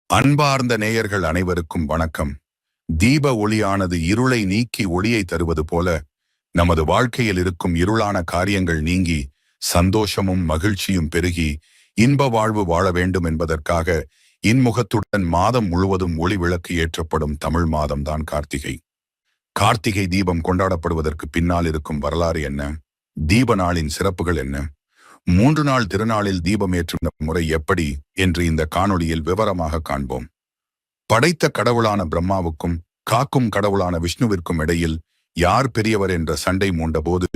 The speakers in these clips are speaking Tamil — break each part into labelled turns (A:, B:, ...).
A: அன்பார்ந்த நேயர்கள் அனைவருக்கும் வணக்கம். தீப ஒளியானது இருளை நீக்கி ஒளியை தருவது போல நமது வாழ்க்கையில் இருக்கும் இருளான காரியங்கள் நீங்கி சந்தோஷமும் மகிழ்ச்சியும் பெருகி இன்ப வாழ்வு வாழ வேண்டும் என்பதற்காக இன்முகத்துடன் மாதம் முழுவதும் ஒளி விளக்கு ஏற்றப்படும் தமிழ் மாதம்தான் கார்த்திகை. கார்த்திகை தீபம் கொண்டாடப்படுவதற்கு பின்னால் இருக்கும் வரலாறு என்ன? தீப நாளின் சிறப்புகள் என்ன? 3 நாள் திருநாளில் தீபம் ஏற்றும் முறை எப்படி என்று இந்த காணொளியில் விவரமாக காண்போம். படைத்த கடவுளான பிரம்மாவுக்கும் காக்கும் கடவுளான விஷ்ணுவிற்கும் இடையில் யார் பெரியவர் என்ற சண்டை மூண்டபோது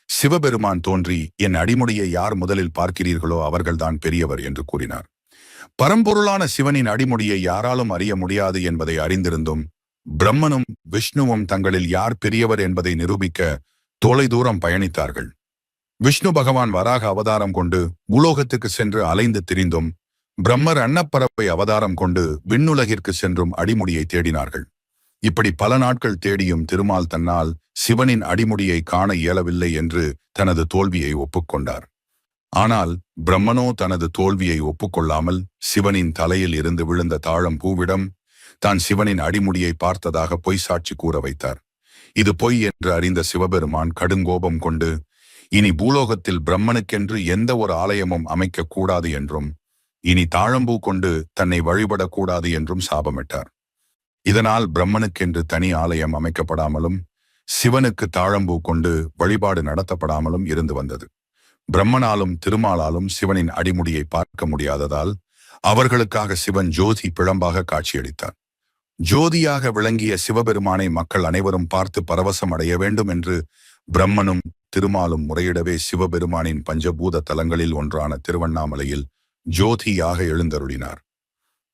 A: சிவபெருமான் தோன்றி, என் அடிமுடியை யார் முதலில் பார்க்கிறீர்களோ அவர்கள்தான் பெரியவர் என்று கூறினார். பரம்பொருளான சிவனின் அடிமுடியை யாராலும் அறிய முடியாது என்பதை அறிந்திருந்தும் பிரம்மனும் விஷ்ணுவும் தங்களில் யார் பெரியவர் என்பதை நிரூபிக்க தொலைதூரம் பயணித்தார்கள். விஷ்ணு பகவான் வராக அவதாரம் கொண்டு பூலோகத்துக்கு சென்று அலைந்து திரிந்தும் பிரம்மர் அன்னப்பறவை அவதாரம் கொண்டு விண்ணுலகிற்கு சென்றும் அடிமுடியை தேடினார்கள். இப்படி பல நாட்கள் தேடியும் திருமால் தன்னால் சிவனின் அடிமுடியை காண இயலவில்லை என்று தனது தோல்வியை ஒப்புக்கொண்டார். ஆனால் பிரம்மனோ தனது தோல்வியை ஒப்புக்கொள்ளாமல் சிவனின் தலையில் இருந்து விழுந்த தாழம் பூவிடம் தான் சிவனின் அடிமுடியை பார்த்ததாக பொய் சாட்சி கூற வைத்தார். இது பொய் என்று அறிந்த சிவபெருமான் கடுங்கோபம் கொண்டு இனி பூலோகத்தில் பிரம்மனுக்கென்று எந்த ஒரு ஆலயமும் அமைக்க கூடாது என்றும் இனி தாழம்பூ கொண்டு தன்னை வழிபடக்கூடாது என்றும் சாபமிட்டார். இதனால் பிரம்மனுக்கென்று தனி ஆலயம் அமைக்கப்படாமலும் சிவனுக்கு தாழம்பூ கொண்டு வழிபாடு நடத்தப்படாமலும் இருந்து வந்தது. பிரம்மனாலும் திருமாலாலும் சிவனின் அடிமுடியை பார்க்க முடியாததால் அவர்களுக்காக சிவன் ஜோதி பிழம்பாக காட்சியளித்தார். ஜோதியாக விளங்கிய சிவபெருமானை மக்கள் அனைவரும் பார்த்து பரவசம் அடைய வேண்டும் என்று பிரம்மனும் திருமாலும் முறையிடவே சிவபெருமானின் பஞ்சபூத தலங்களில் ஒன்றான திருவண்ணாமலையில் ஜோதியாக எழுந்தருளினார்.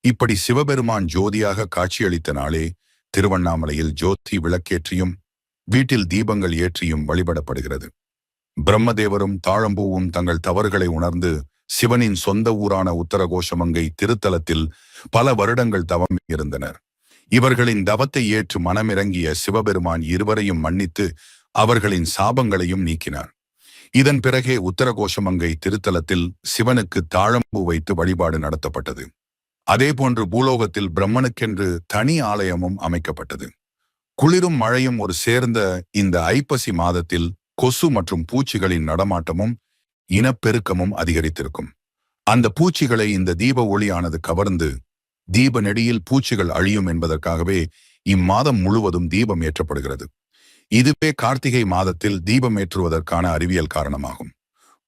A: இப்படி சிவபெருமான் ஜோதியாக காட்சியளித்த நாளே திருவண்ணாமலையில் ஜோதி விளக்கேற்றியும் வீட்டில் தீபங்கள் ஏற்றியும் வழிபடப்படுகிறது. பிரம்மதேவரும் தாழம்பூவும் தங்கள் தவறுகளை உணர்ந்து சிவனின் சொந்த ஊரான உத்தரகோஷமங்கை திருத்தலத்தில் பல வருடங்கள் தவம் இருந்தனர். இவர்களின் தவத்தை ஏற்று மனமிறங்கிய சிவபெருமான் இருவரையும் மன்னித்து அவர்களின் சாபங்களையும் நீக்கினார். இதன் பிறகே உத்தரகோஷமங்கை திருத்தலத்தில் சிவனுக்கு தாழம்பூ வைத்து வழிபாடு நடத்தப்பட்டது. அதேபோன்று பூலோகத்தில் பிரம்மனுக்கென்று தனி ஆலயமும் அமைக்கப்பட்டது. குளிரும் மழையும் ஒரு சேர்ந்த இந்த ஐப்பசி மாதத்தில் கொசு மற்றும் பூச்சிகளின் நடமாட்டமும் இனப்பெருக்கமும் அதிகரித்திருக்கும். அந்த பூச்சிகளை இந்த தீப ஒளியானது கவர்ந்து தீப நெடியில் பூச்சிகள் அழியும் என்பதற்காகவே இம்மாதம் முழுவதும் தீபம் ஏற்றப்படுகிறது. இதுவே கார்த்திகை மாதத்தில் தீபம் ஏற்றுவதற்கான அறிவியல் காரணமாகும்.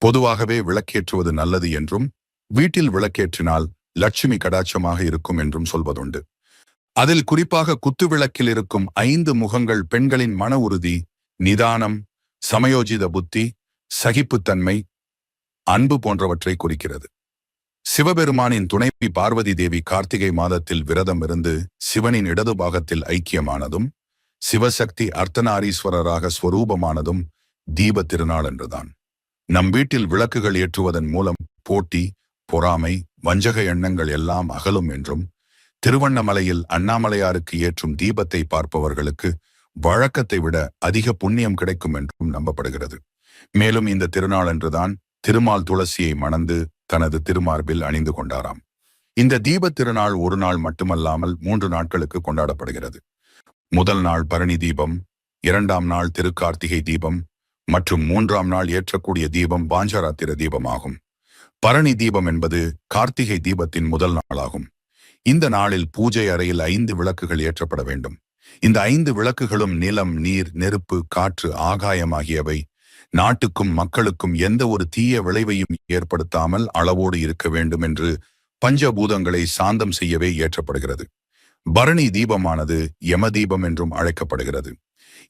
A: பொதுவாகவே விளக்கேற்றுவது நல்லது என்றும் வீட்டில் விளக்கேற்றினால் லட்சுமி கடாட்சமாக இருக்கும் என்றும் சொல்வதுண்டு. அதில் குறிப்பாக குத்து விளக்கில் இருக்கும் 5 முகங்கள் பெண்களின் மன உறுதி, நிதானம், சமயோஜித புத்தி, சகிப்புத்தன்மை, அன்பு போன்றவற்றை குறிக்கிறது. சிவபெருமானின் துணைவி பார்வதி தேவி கார்த்திகை மாதத்தில் விரதம் இருந்து சிவனின் இடது பாகத்தில் ஐக்கியமானதும் சிவசக்தி அர்த்தநாரீஸ்வரராக ஸ்வரூபமானதும் தீப திருநாள் என்றுதான். நம் வீட்டில் விளக்குகள் ஏற்றுவதன் மூலம் போட்டி, பொறாமை, வஞ்சக எண்ணங்கள் எல்லாம் அகலும் என்றும் திருவண்ணாமலையில் அண்ணாமலையாருக்கு ஏற்றும் தீபத்தை பார்ப்பவர்களுக்கு வழக்கத்தை விட அதிக புண்ணியம் கிடைக்கும் என்றும் நம்பப்படுகிறது. மேலும் இந்த திருநாளன்றுதான் திருமால் துளசியை மணந்து தனது திருமார்பில் அணிந்து கொண்டாராம். இந்த தீப திருநாள் ஒரு நாள் மட்டுமல்லாமல் 3 நாட்களுக்கு கொண்டாடப்படுகிறது. முதல் நாள் பரணி தீபம், 2ஆம் நாள் திருக்கார்த்திகை தீபம் மற்றும் 3ஆம் நாள் ஏற்றக்கூடிய தீபம் பாஞ்சராத்திர தீபம் ஆகும். பரணி தீபம் என்பது கார்த்திகை தீபத்தின் முதல் நாளாகும். இந்த நாளில் பூஜை அறையில் 5 விளக்குகள் ஏற்றப்பட வேண்டும். இந்த 5 விளக்குகளும் நிலம், நீர், நெருப்பு, காற்று, ஆகாயம் ஆகியவை நாட்டுக்கும் மக்களுக்கும் எந்த ஒரு தீய விளைவையும் ஏற்படுத்தாமல் அளவோடு இருக்க வேண்டும் என்று பஞ்சபூதங்களை சாந்தம் செய்யவே ஏற்றப்படுகிறது. பரணி தீபமானது யம தீபம் என்றும் அழைக்கப்படுகிறது.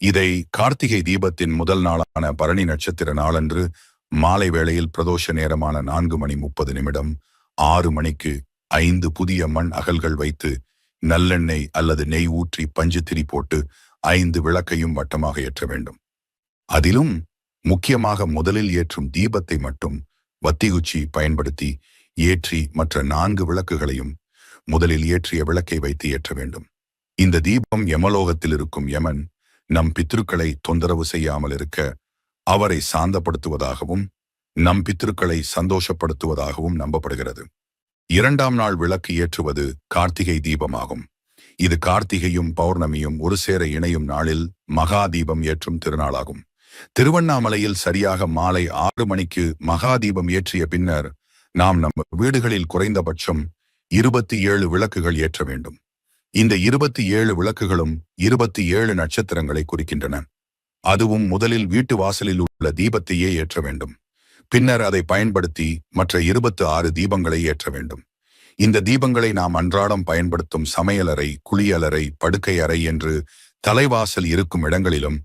A: இதை கார்த்திகை தீபத்தின் முதல் நாளான பரணி நட்சத்திர நாளன்று மாலை வேளையில் பிரதோஷ நேரமான 4:30 6 மணிக்கு 5 புதிய மண் அகல்கள் வைத்து நல்லெண்ணெய் அல்லது நெய் ஊற்றி பஞ்சு திரி போட்டு 5 விளக்கையும் வட்டமாக ஏற்ற வேண்டும். அதிலும் முக்கியமாக முதலில் ஏற்றும் தீபத்தை மட்டும் வத்திகுச்சி பயன்படுத்தி ஏற்றி மற்ற 4 விளக்குகளையும் முதலில் ஏற்றிய விளக்கை வைத்து ஏற்ற வேண்டும். இந்த தீபம் யமலோகத்தில் இருக்கும் யமன் நம் பித்ருக்களை தொந்தரவு செய்யாமல் இருக்க அவரை சாந்தப்படுத்துவதாகவும் நம் பித்ருக்களை சந்தோஷப்படுத்துவதாகவும் நம்பப்படுகிறது. இரண்டாம் நாள் விளக்கு ஏற்றுவது கார்த்திகை தீபமாகும். இது கார்த்திகையும் பௌர்ணமியும் ஒரு சேர இணையும் நாளில் மகா தீபம் ஏற்றும் திருநாளாகும். திருவண்ணாமலையில் சரியாக மாலை 6 மணிக்கு மகா தீபம் ஏற்றிய பின்னர் நாம் நம் வீடுகளில் குறைந்தபட்சம் 27 விளக்குகள் ஏற்ற வேண்டும். இந்த 27 விளக்குகளும் 27 நட்சத்திரங்களை குறிக்கின்றன. அதுவும் முதலில் வீட்டு வாசலில் உள்ள தீபத்தையே ஏற்ற வேண்டும். பின்னர் அதை பயன்படுத்தி மற்ற 26 தீபங்களை ஏற்ற வேண்டும். இந்த தீபங்களை நாம் அன்றாடம் பயன்படுத்தும் சமையலறை, குளியலறை, படுக்கை அறை என்று தலைவாசல் இருக்கும் இடங்களிலும்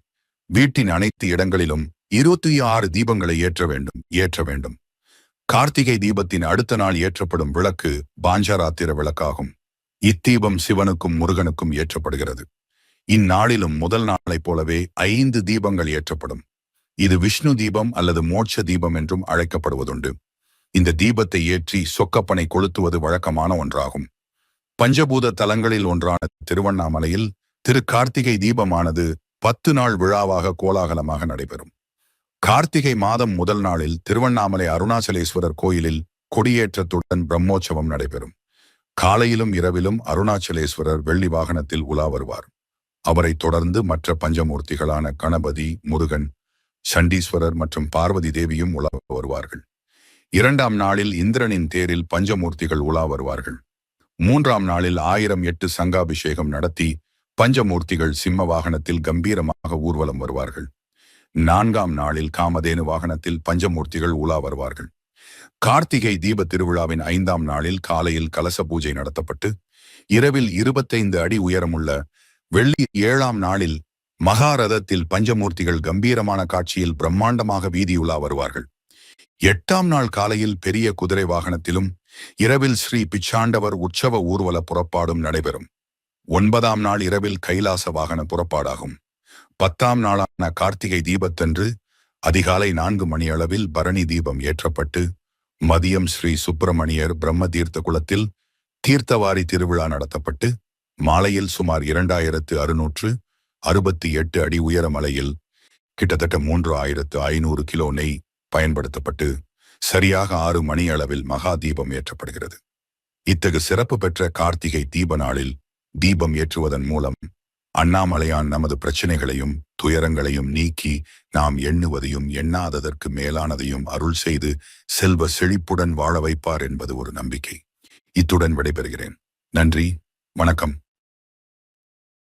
A: வீட்டின் அனைத்து இடங்களிலும் 26 தீபங்களை ஏற்ற வேண்டும். கார்த்திகை தீபத்தின் அடுத்த நாள் ஏற்றப்படும் விளக்கு பாஞ்சராத்திர விளக்காகும். இத்தீபம் சிவனுக்கும் முருகனுக்கும் ஏற்றப்படுகிறது. இந்நாளிலும் முதல் நாளைப் போலவே 5 தீபங்கள் ஏற்றப்படும். இது விஷ்ணு தீபம் அல்லது மோட்ச தீபம் என்றும் அழைக்கப்படுவதுண்டு. இந்த தீபத்தை ஏற்றி சொக்கப்பனை கொளுத்துவது வழக்கமான ஒன்றாகும். பஞ்சபூத தலங்களில் ஒன்றான திருவண்ணாமலையில் திரு கார்த்திகை தீபமானது 10 நாள் விழாவாக கோலாகலமாக நடைபெறும். கார்த்திகை மாதம் முதல் நாளில் திருவண்ணாமலை அருணாச்சலேஸ்வரர் கோயிலில் கொடியேற்றத்துடன் பிரம்மோற்சவம் நடைபெறும். காலையிலும் இரவிலும் அருணாச்சலேஸ்வரர் வெள்ளி வாகனத்தில் உலா வருவார். அவரை தொடர்ந்து மற்ற பஞ்சமூர்த்திகளான கணபதி, முருகன், சண்டீஸ்வரர் மற்றும் பார்வதி தேவியும் உலா வருவார்கள். இரண்டாம் நாளில் இந்திரனின் தேரில் பஞ்சமூர்த்திகள் உலா வருவார்கள். மூன்றாம் நாளில் 1008 சங்காபிஷேகம் நடத்தி பஞ்சமூர்த்திகள் சிம்ம வாகனத்தில் கம்பீரமாக ஊர்வலம் வருவார்கள். 4ஆம் நாளில் காமதேனு வாகனத்தில் பஞ்சமூர்த்திகள் உலா வருவார்கள். கார்த்திகை தீப திருவிழாவின் 5ஆம் நாளில் காலையில் கலச பூஜை நடத்தப்பட்டு இரவில் 25 அடி உயரமுள்ள வெள்ளி 7ஆம் நாளில் மகாரதத்தில் பஞ்சமூர்த்திகள் கம்பீரமான காட்சியில் பிரம்மாண்டமாக வீதியுலா வருவார்கள். 8ஆம் நாள் காலையில் பெரிய குதிரை வாகனத்திலும் இரவில் ஸ்ரீ பிச்சாண்டவர் உற்சவ ஊர்வல புறப்பாடும் நடைபெறும். 9ஆம் நாள் இரவில் கைலாச வாகன புறப்பாடாகும். 10ஆம் நாளான கார்த்திகை தீபத்தன்று அதிகாலை 4 மணியளவில் பரணி தீபம் ஏற்றப்பட்டு மதியம் ஸ்ரீ சுப்பிரமணியர் பிரம்ம தீர்த்த குளத்தில் தீர்த்தவாரி திருவிழா நடத்தப்பட்டு மாலையில் சுமார் 2668 அடி உயர மலையில் கிட்டத்தட்ட 3500 கிலோ நெய் பயன்படுத்தப்பட்டு சரியாக 6 மணி அளவில் மகா தீபம் ஏற்றப்படுகிறது. இத்தகு சிறப்பு பெற்ற கார்த்திகை தீப நாளில் தீபம் ஏற்றுவதன் மூலம் அண்ணாமலையான் நமது பிரச்சனைகளையும் துயரங்களையும் நீக்கி நாம் எண்ணுவதையும் எண்ணாததற்கு மேலானதையும் அருள் செய்து செல்வ செழிப்புடன் வாழ வைப்பார் என்பது ஒரு நம்பிக்கை. இத்துடன் விடைபெறுகிறேன். நன்றி, வணக்கம்.